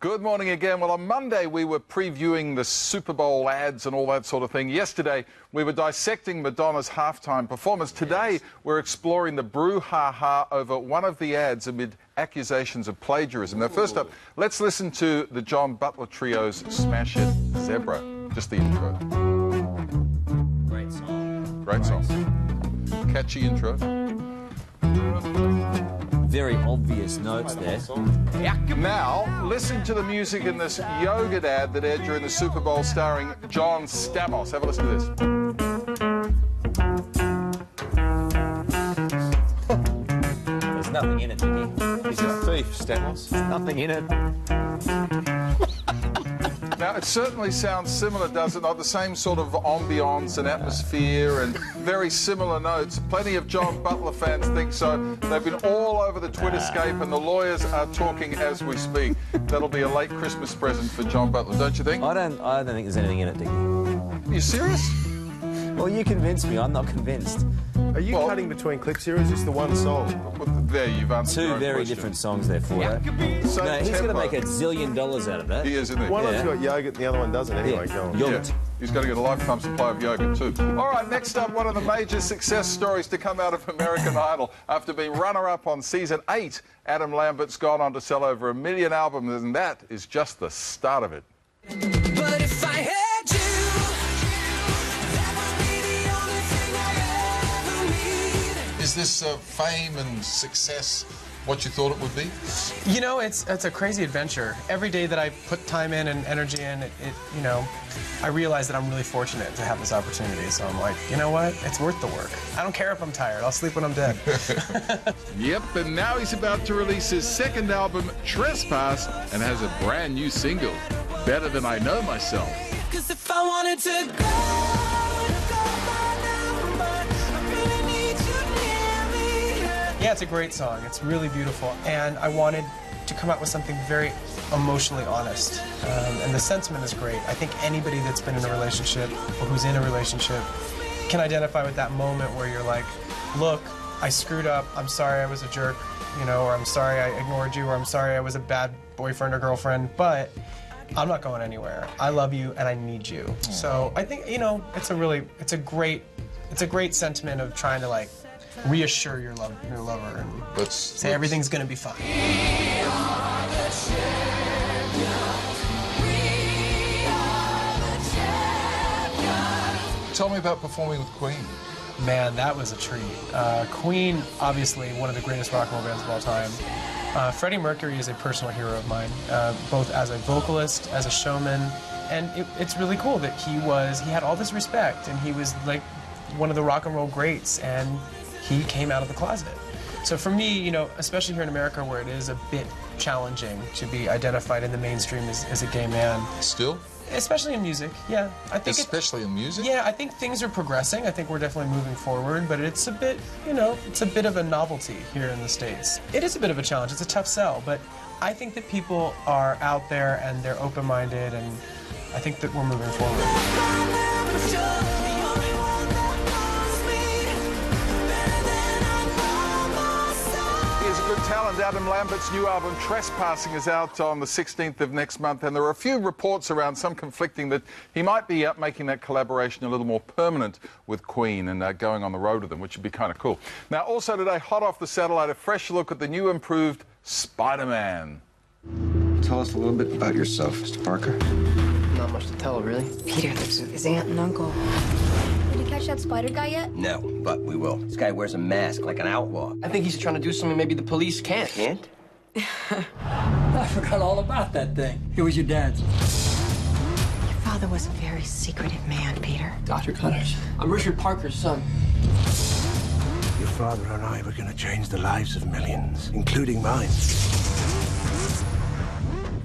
Good morning again. Well, on Monday we were previewing the Super Bowl ads and all that sort of thing. Yesterday we were dissecting Madonna's halftime performance. Today we're exploring the brouhaha over one of the ads amid accusations of plagiarism. Now, first up, let's listen to the John Butler Trio's smash hit, Zebra. Just the intro. Great song. Great song. Catchy intro. Very obvious notes there. Now, listen to the music in this yogurt ad that aired during the Super Bowl starring John Stamos. Have a listen to this. There's nothing in it, Dickie. He's a thief, Stamos. There's nothing in it. Now, it certainly sounds similar, does it not? The same sort of ambience and atmosphere and very similar notes. Plenty of John Butler fans think so. They've been all over the Twitterscape and the lawyers are talking as we speak. That'll be a late Christmas present for John Butler, don't you think? I don't think there's anything in it, Dickie. Are you serious? Well, you convinced me. I'm not convinced. Are you cutting between clips here, or is this the one song? Well, there, you've answered your Two own very question. different songs there for you. Same No, he's going to tempo. make $1 zillion out of that. He is, isn't he? One of Yeah. them's got yogurt and the other one doesn't anyway. Yeah. Go on. Yogurt. Yeah, he's got to get a lifetime supply of yogurt too. All right, next up, one of the major success stories to come out of American Idol. After being runner-up on season 8, Adam Lambert's gone on to sell over 1 million albums, and that is just the start of it. But if I had you, that would be the only thing I ever need. Is this fame and success what you thought it would be? You know, it's a crazy adventure. Every day that I put time in and energy in, you know, I realize that I'm really fortunate to have this opportunity. So I'm like, you know what? It's worth the work. I don't care if I'm tired. I'll sleep when I'm dead. Yep, and now he's about to release his second album, Trespass, and has a brand new single, Better Than I Know Myself. 'Cause if I wanted to go by now, but I really need you near me. Yeah, it's a great song. It's really beautiful. And I wanted to come out with something very emotionally honest. And the sentiment is great. I think anybody that's been in a relationship or who's in a relationship can identify with that moment where you're like, look, I screwed up. I'm sorry I was a jerk, you know, or I'm sorry I ignored you, or I'm sorry I was a bad boyfriend or girlfriend, but I'm not going anywhere. I love you and I need you. So I think, you know, it's a great sentiment of trying to like reassure your lover and say everything's gonna be fine. Tell me about performing with Queen. Man, that was a treat. Queen, obviously one of the greatest rock and roll bands of all time. Freddie Mercury is a personal hero of mine, both as a vocalist, as a showman, and it's really cool that he had all this respect, and he was like one of the rock and roll greats, and he came out of the closet. So for me, you know, especially here in America where it is a bit challenging to be identified in the mainstream as a gay man. Still? Especially in music, yeah. I think Especially in music? Yeah, I think things are progressing. I think we're definitely moving forward, but it's a bit, you know, it's a bit of a novelty here in the States. It is a bit of a challenge. It's a tough sell, but I think that people are out there and they're open-minded, and I think that we're moving forward. He's a good talent. Adam Lambert's new album, Trespassing, is out on the 16th of next month, and there are a few reports around, some conflicting, that he might be making that collaboration a little more permanent with Queen and going on the road with them, which would be kind of cool. Now, also today, hot off the satellite, a fresh look at the new improved Spider-Man. Tell us a little bit about yourself, Mr. Parker. Not much to tell, really. Peter lives with his aunt and uncle. Did you catch that spider guy yet? No, but we will. This guy wears a mask like an outlaw. I think he's trying to do something maybe the police can't. Can't? I forgot all about that thing. It was your dad's. Your father was a very secretive man, Peter. Dr. Connors. I'm Richard Parker's son. Your father and I were going to change the lives of millions, including mine.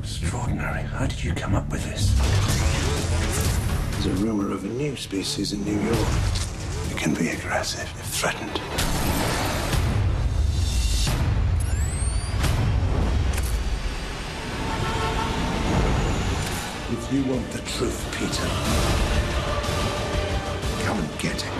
Extraordinary. How did you come up with this? There's a rumor of a new species in New York. It can be aggressive if threatened. If you want the truth, Peter, come and get it.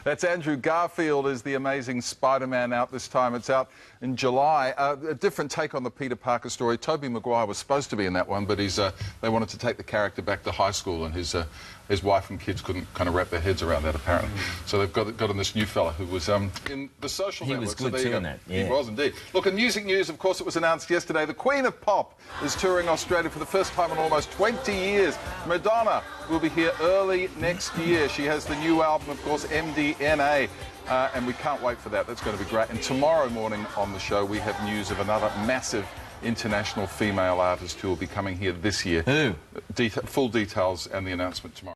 That's Andrew Garfield is the Amazing Spider-Man out this time. It's out in July. A different take on the Peter Parker story. Tobey Maguire was supposed to be in that one, but they wanted to take the character back to high school, and his wife and kids couldn't kind of wrap their heads around that, apparently. So they've got in this new fella who was in The Social Network. He was good too in that. Yeah. He was indeed. Look, in music news, of course, it was announced yesterday, the Queen of Pop is touring Australia for the first time in almost 20 years. Madonna will be here early next year. She has the new album, of course, MDNA. And we can't wait for that. That's going to be great. And tomorrow morning on the show, we have news of another massive international female artist who will be coming here this year. Who? Full details and the announcement tomorrow.